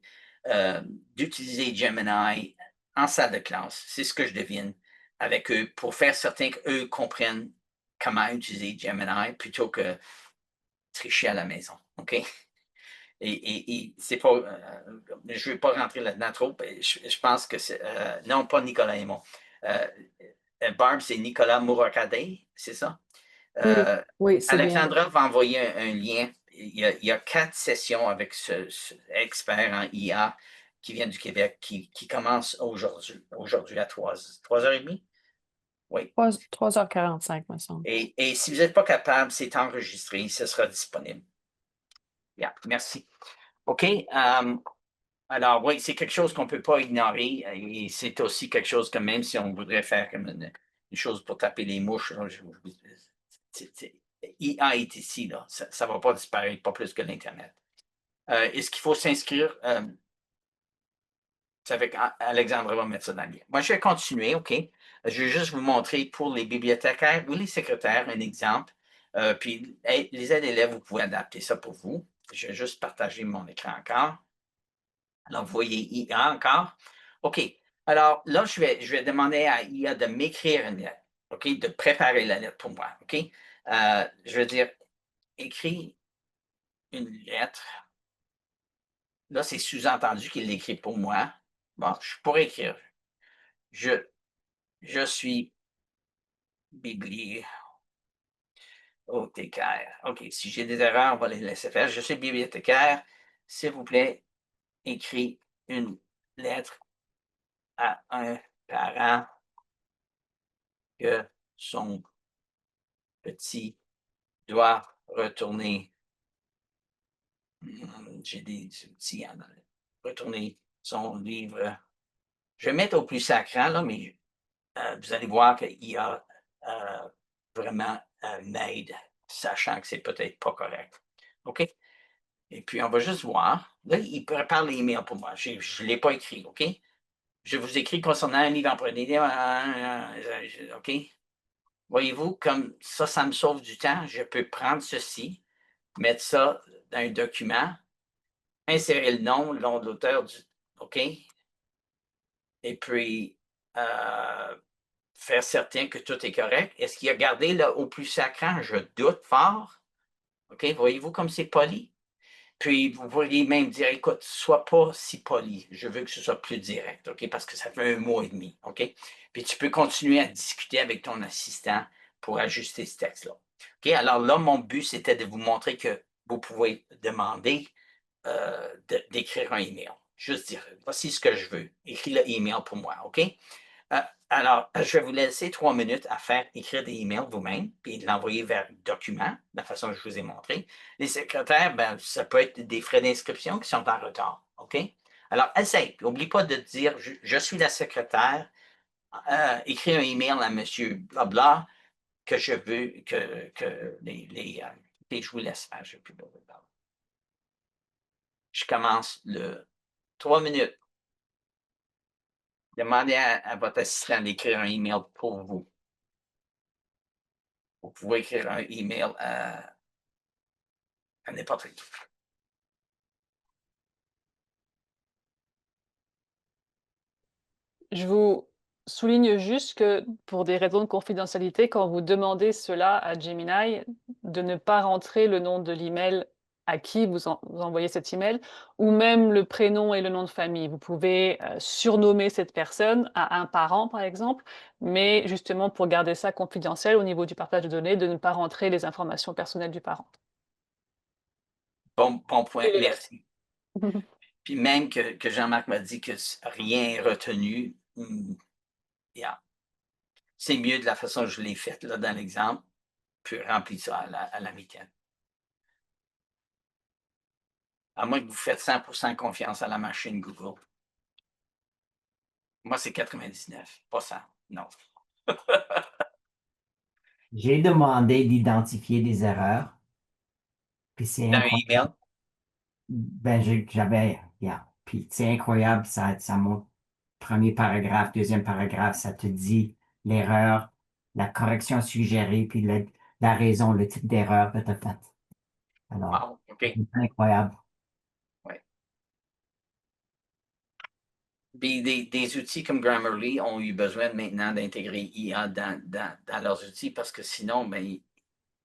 d'utiliser Gemini en salle de classe. C'est ce que je devine avec eux pour faire certain qu'eux comprennent comment utiliser Gemini plutôt que tricher à la maison. OK? Et c'est pas. Je ne vais pas rentrer là-dedans trop. Je pense que c'est. Non, pas Nicolas et moi. Barb, c'est Nicolas Mouracade, c'est ça? Oui, c'est bien. Alexandra va envoyer un lien. Il y a 4 sessions avec ce expert en IA qui vient du Québec qui commence aujourd'hui à 3h30. Oui. 3h45, me semble. Et si vous n'êtes pas capable, c'est enregistré, ce sera disponible. Yeah, merci. OK. Alors, oui, c'est quelque chose qu'on ne peut pas ignorer. Et c'est aussi quelque chose que même si on voudrait faire comme une chose pour taper les mouches, IA est ici, là. Ça ne va pas disparaître, pas plus que l'Internet. Est-ce qu'il faut s'inscrire? C'est avec Alexandre va mettre ça dans le lien. Moi, je vais continuer, OK? Je vais juste vous montrer pour les bibliothécaires ou les secrétaires un exemple. Puis, les aides-élèves, vous pouvez adapter ça pour vous. Je vais juste partager mon écran encore. Alors, vous voyez IA encore. OK. Alors, là, je vais demander à IA de m'écrire une lettre. OK? De préparer la lettre pour moi. OK? Je veux dire, écris une lettre. Là, c'est sous-entendu qu'il l'écrit pour moi. Bon, je pourrais écrire. Je suis bibliothécaire. OK. Si j'ai des erreurs, on va les laisser faire. Je suis bibliothécaire. S'il vous plaît, écris une lettre à un parent que son petit doit retourner. J'ai des outils à retourner son livre. Je vais mettre au plus sacrant, là, mais vous allez voir qu'il y a vraiment m'aide, sachant que c'est peut-être pas correct. OK? Et puis, on va juste voir. Là, il prépare les emails pour moi. Je ne l'ai pas écrit, OK? Je vous écris concernant un livre emprunté. OK? voyez-vous, comme ça me sauve du temps. Je peux prendre ceci, mettre ça dans un document, insérer le nom de l'auteur OK? Et puis, faire certain que tout est correct. Est-ce qu'il a gardé le au plus sacrant? Je doute fort. OK? Voyez-vous comme c'est poli? Puis, vous pourriez même dire, écoute, sois pas si poli. Je veux que ce soit plus direct, OK? Parce que ça fait 1 mois et demi, OK? Puis, tu peux continuer à discuter avec ton assistant pour ajuster ce texte-là. OK? Alors là, mon but, c'était de vous montrer que vous pouvez demander d'écrire un email. Juste dire, voici ce que je veux. Écris le email pour moi, OK? Alors, je vais vous laisser 3 minutes à faire écrire des emails vous-même, puis l'envoyer vers document, de la façon que je vous ai montré. Les secrétaires, ben, ça peut être des frais d'inscription qui sont en retard, OK? Alors, essaye. N'oublie pas de dire, je suis la secrétaire, écris un email à monsieur blabla que je veux que puis je vous laisse faire, je ne plus besoin de parler. Je commence le 3 minutes. Demandez à votre assistant d'écrire un email pour vous. Vous pouvez écrire un email à n'importe qui. Je vous souligne juste que pour des raisons de confidentialité, quand vous demandez cela à Gemini, de ne pas rentrer le nom de l'email à qui vous envoyez cet email, ou même le prénom et le nom de famille. Vous pouvez surnommer cette personne à un parent, par exemple, mais justement pour garder ça confidentiel au niveau du partage de données, de ne pas rentrer les informations personnelles du parent. Bon point, merci. Puis même que Jean-Marc m'a dit que rien n'est retenu, yeah. C'est mieux de la façon que je l'ai faite là, dans l'exemple, puis remplir ça à la mi-temps. À moins que vous faites 100% confiance à la machine Google. Moi, c'est 99, pas 100, non. J'ai demandé d'identifier des erreurs. Puis c'est Dans un incroyable. email, Ben, yeah. Puis c'est incroyable, ça montre premier paragraphe, deuxième paragraphe, ça te dit l'erreur, la correction suggérée, puis la raison, le type d'erreur que tu as faite. Alors, wow, OK. c'est incroyable. Ouais. Puis des outils comme Grammarly ont eu besoin maintenant d'intégrer IA dans leurs outils parce que sinon, ben,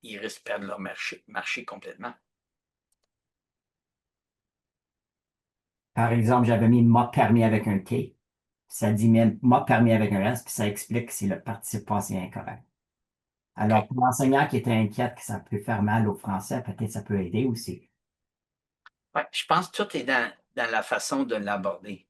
ils risquent de perdre leur marché complètement. Par exemple, j'avais mis m'a permis avec un T. Ça dit même m'a permis avec un S, puis ça explique si le participe passé est incorrect. Alors, OK. pour l'enseignant qui était inquiète que ça peut faire mal au français, peut-être ça peut aider aussi. Ouais, je pense que tout est dans la façon de l'aborder.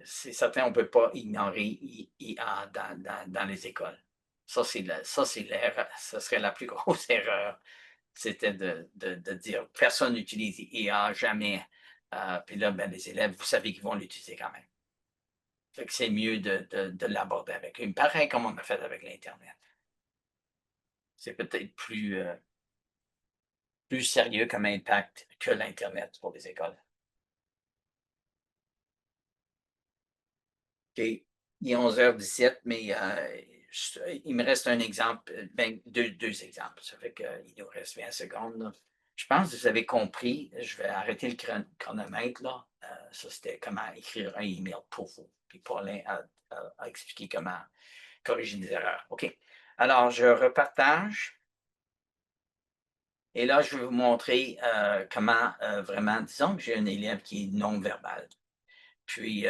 C'est certain, on ne peut pas ignorer IA dans les écoles. Ça, c'est l'erreur. Ce serait la plus grosse erreur. C'était de dire personne n'utilise IA, jamais. Puis là, ben, les élèves, vous savez qu'ils vont l'utiliser quand même. Fait que c'est mieux de l'aborder avec eux. Pareil comme on a fait avec l'Internet. C'est peut-être plus sérieux comme impact que l'Internet pour les écoles. OK. Il est 11h17, mais il me reste un exemple, ben, deux exemples. Ça fait qu'il nous reste 20 secondes. Là. Je pense que vous avez compris. Je vais arrêter le chronomètre. Là. Ça, c'était comment écrire un email pour vous. Puis Paulin a expliqué comment corriger des erreurs. OK. Alors, je repartage. Et là, je vais vous montrer comment vraiment, disons que j'ai un élève qui est non-verbal. Puis,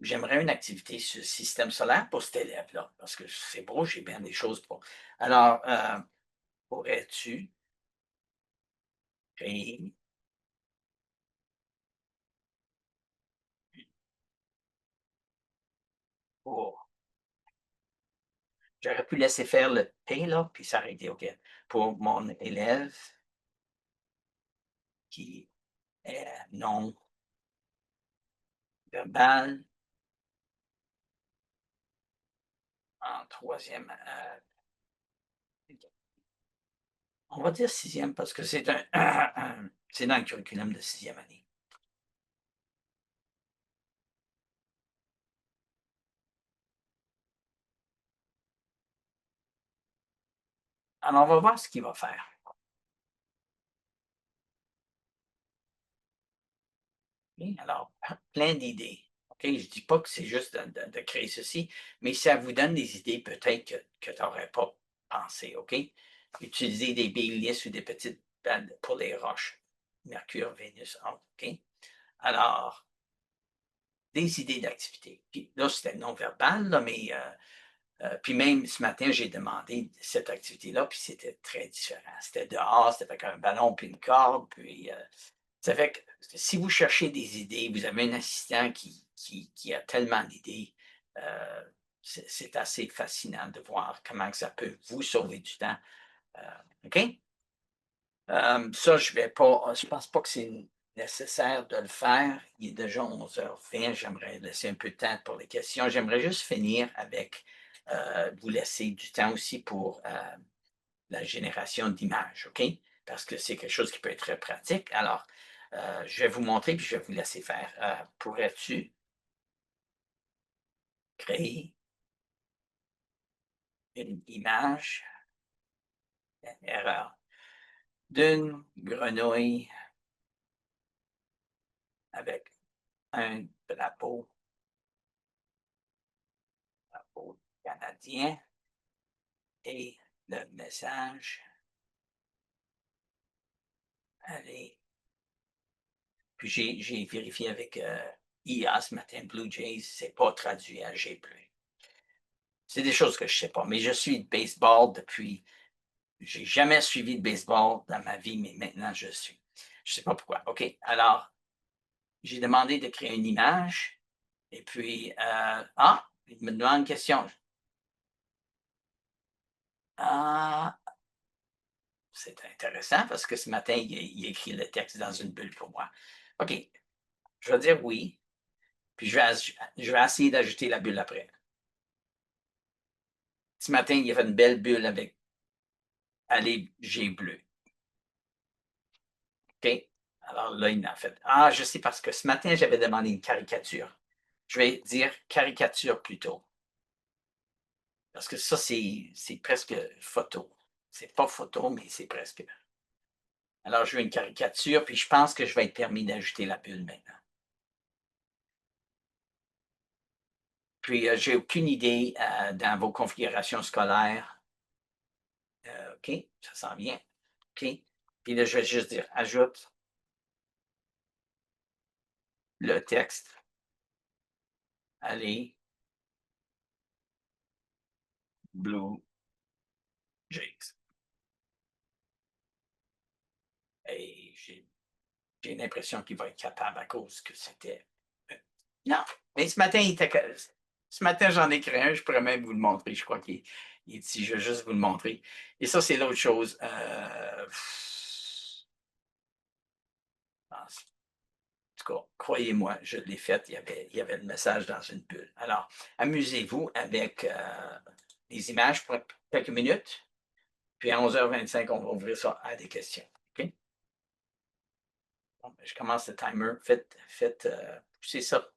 j'aimerais une activité sur le système solaire pour cet élève-là, parce que c'est beau, j'ai bien des choses pour. Alors, pourrais-tu créer pour. J'aurais pu laisser faire le P, là, puis s'arrêter, OK. Pour mon élève qui est non verbal en troisième. On va dire sixième parce que c'est c'est dans le curriculum de sixième année. Alors, on va voir ce qu'il va faire. OK? Alors, plein d'idées. OK? Je ne dis pas que c'est juste de créer ceci, mais ça vous donne des idées peut-être que tu n'aurais pas pensé. OK? Utiliser des billes lisses ou des petites balles pour les roches. Mercure, Vénus, OK? Alors, des idées d'activité. Puis là, c'était non-verbal, là, mais puis même ce matin, j'ai demandé cette activité-là, puis c'était très différent. C'était dehors, c'était avec un ballon puis une corde, puis ça fait que si vous cherchez des idées, vous avez un assistant qui a tellement d'idées, euh, c'est assez fascinant de voir comment que ça peut vous sauver du temps. OK? Ça, je pense pas que c'est nécessaire de le faire. Il est déjà 11h20. J'aimerais laisser un peu de temps pour les questions. J'aimerais juste finir avec vous laisser du temps aussi pour la génération d'images, OK? Parce que c'est quelque chose qui peut être très pratique. Alors, je vais vous montrer puis je vais vous laisser faire. Pourrais-tu créer une image, erreur, d'une grenouille avec un drapeau canadien et le message, allez. Puis j'ai vérifié avec IA ce matin, Blue Jays, c'est pas traduit à G+. C'est des choses que je sais pas, mais je suis de baseball depuis, j'ai jamais suivi de baseball dans ma vie, mais maintenant je suis. Je sais pas pourquoi. OK, alors, j'ai demandé de créer une image, et puis, il me demande une question. Ah, c'est intéressant parce que ce matin, il a écrit le texte dans une bulle pour moi. OK, je vais dire oui, puis je vais essayer d'ajouter la bulle après. Ce matin, il a fait une belle bulle avec allez, G bleu. OK? Alors là, il en a fait. Ah, je sais parce que ce matin, j'avais demandé une caricature. Je vais dire caricature plutôt. Parce que ça, c'est presque photo. C'est pas photo, mais c'est presque. Alors, je veux une caricature, puis je pense que je vais être permis d'ajouter la bulle maintenant. Puis, j'ai aucune idée dans vos configurations scolaires. OK, ça s'en vient. OK. Puis là, je vais juste dire ajoute le texte. Allez, Blue Jays. Et j'ai l'impression qu'il va être capable à cause que c'était. Non, mais ce matin, j'en ai créé un, je pourrais même vous le montrer. Je crois qu'il est ici, je vais juste vous le montrer. Et ça, c'est l'autre chose. En tout cas, croyez-moi, je l'ai fait. Il y avait le message dans une bulle. Alors, amusez-vous avec les images pour quelques minutes. Puis à 11h25, on va ouvrir ça à des questions. OK? Bon, je commence le timer. Faites pousser ça.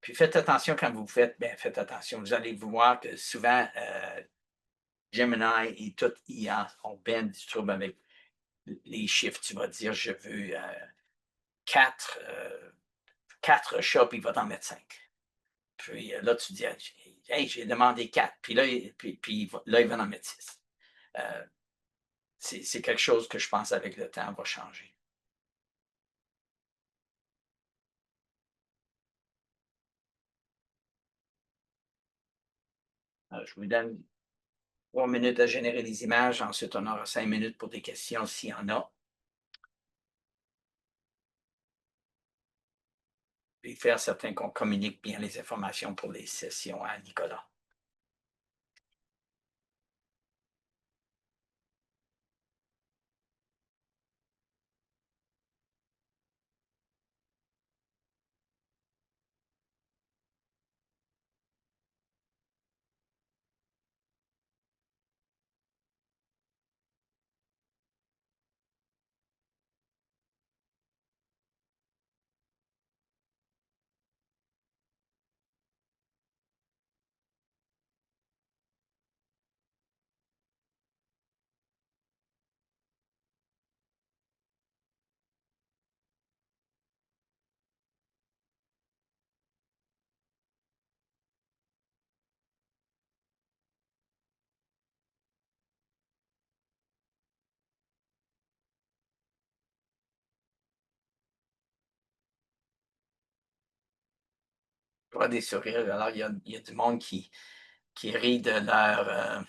Puis faites attention quand vous faites, bien faites attention. Vous allez voir que souvent, Gemini et tout IA ont bien du trouble avec les chiffres. Tu vas dire, je veux quatre chats, puis il va t'en mettre 5. Puis là, tu dis, hey, j'ai demandé 4. Puis là, là, il va en mettre 6. C'est quelque chose que je pense avec le temps va changer. Je vous donne 3 minutes à générer les images. Ensuite, on aura 5 minutes pour des questions s'il y en a. Puis faire certain qu'on communique bien les informations pour les sessions à Nicolas. vois des sourires. Alors, il y a du monde qui rit de leur...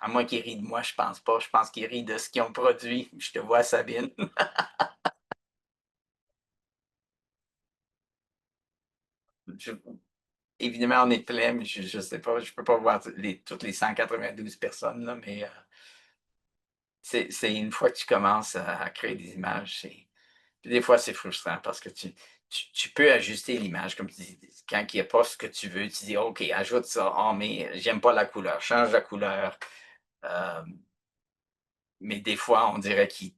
à moins qu'ils rient de moi, je pense pas. Je pense qu'ils rient de ce qu'ils ont produit. Je te vois, Sabine. Je- évidemment, on est plein, mais je ne sais pas. Je ne peux pas voir toutes les 192 personnes, là, mais c'est une fois que tu commences à créer des images, des fois, c'est frustrant parce que tu peux ajuster l'image, comme tu dis. Quand il n'y a pas ce que tu veux, tu dis OK, ajoute ça. Oh, mais j'aime pas la couleur, change la couleur. Euh, mais des fois, on dirait qu'il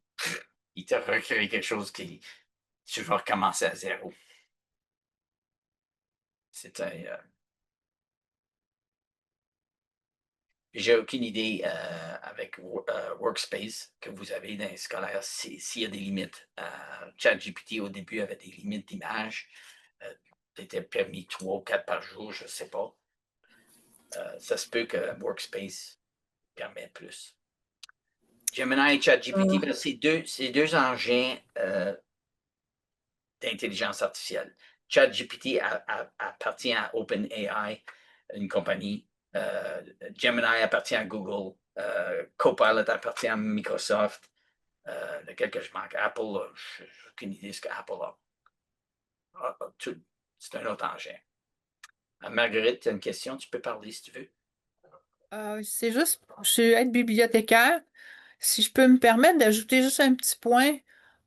te recrée quelque chose qui tu vas recommencer à zéro. C'est un. J'ai aucune idée avec Workspace que vous avez dans les scolaires s'il y a des limites. ChatGPT au début avait des limites d'image. C'était permis 3 ou 4 par jour, je ne sais pas. Ça se peut que Workspace permet plus. Gemini et ChatGPT, ben, c'est deux engins d'intelligence artificielle. ChatGPT appartient à OpenAI, une compagnie. Gemini appartient à Google. Copilot appartient à Microsoft. Lequel que je manque? Apple, je n'ai aucune idée de ce qu'Apple a. C'est un autre engin. Marguerite, tu as une question? Tu peux parler si tu veux. C'est juste, je suis aide-bibliothécaire. Si je peux me permettre d'ajouter juste un petit point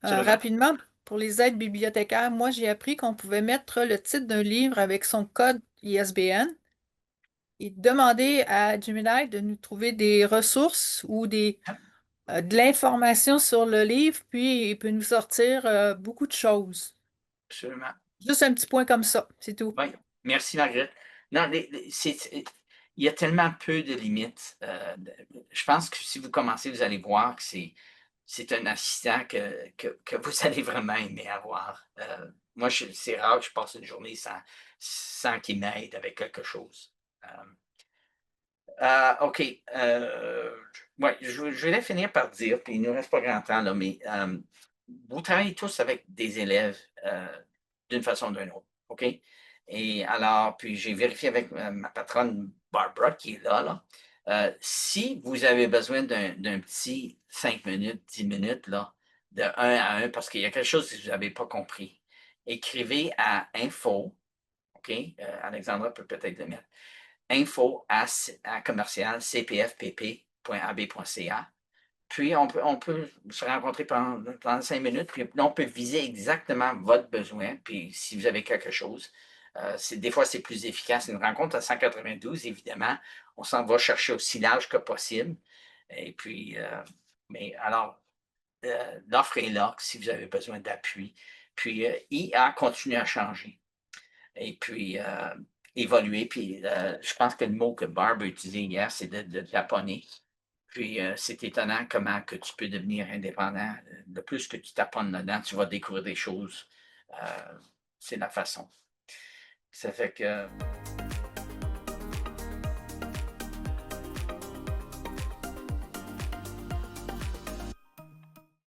Absolument. rapidement pour les aides bibliothécaires, moi j'ai appris qu'on pouvait mettre le titre d'un livre avec son code ISBN et demander à Gemini de nous trouver des ressources ou de l'information sur le livre, puis il peut nous sortir beaucoup de choses. Absolument. Juste un petit point comme ça, c'est tout. Oui, merci Marguerite. Non, il y a tellement peu de limites. Je pense que si vous commencez, vous allez voir que c'est un assistant que vous allez vraiment aimer avoir. Moi, c'est rare que je passe une journée sans qu'il m'aide avec quelque chose. OK. Ouais, je vais finir par dire, puis il ne nous reste pas grand temps, là, mais vous travaillez tous avec des élèves d'une façon ou d'une autre. OK? Et alors, puis j'ai vérifié avec ma patronne Barbara qui est là. Si vous avez besoin d'un petit 5 minutes, 10 minutes, là, de 1 à 1, parce qu'il y a quelque chose que vous n'avez pas compris, écrivez à info, OK? Alexandra peut peut-être le mettre info à commercial cpfpp.ab.ca. Puis, on peut se rencontrer pendant 5 minutes, puis là, on peut viser exactement votre besoin, puis si vous avez quelque chose. Des fois, c'est plus efficace. Une rencontre à 192, évidemment, on s'en va chercher aussi large que possible. Et puis, mais alors, l'offre est là si vous avez besoin d'appui. Puis, IA continue à changer. Et puis, évoluer. Puis, je pense que le mot que Barb a utilisé hier, c'est de japonais. Puis, c'est étonnant comment que tu peux devenir indépendant. Le plus que tu t'apprends dedans, tu vas découvrir des choses. C'est la façon. Ça fait que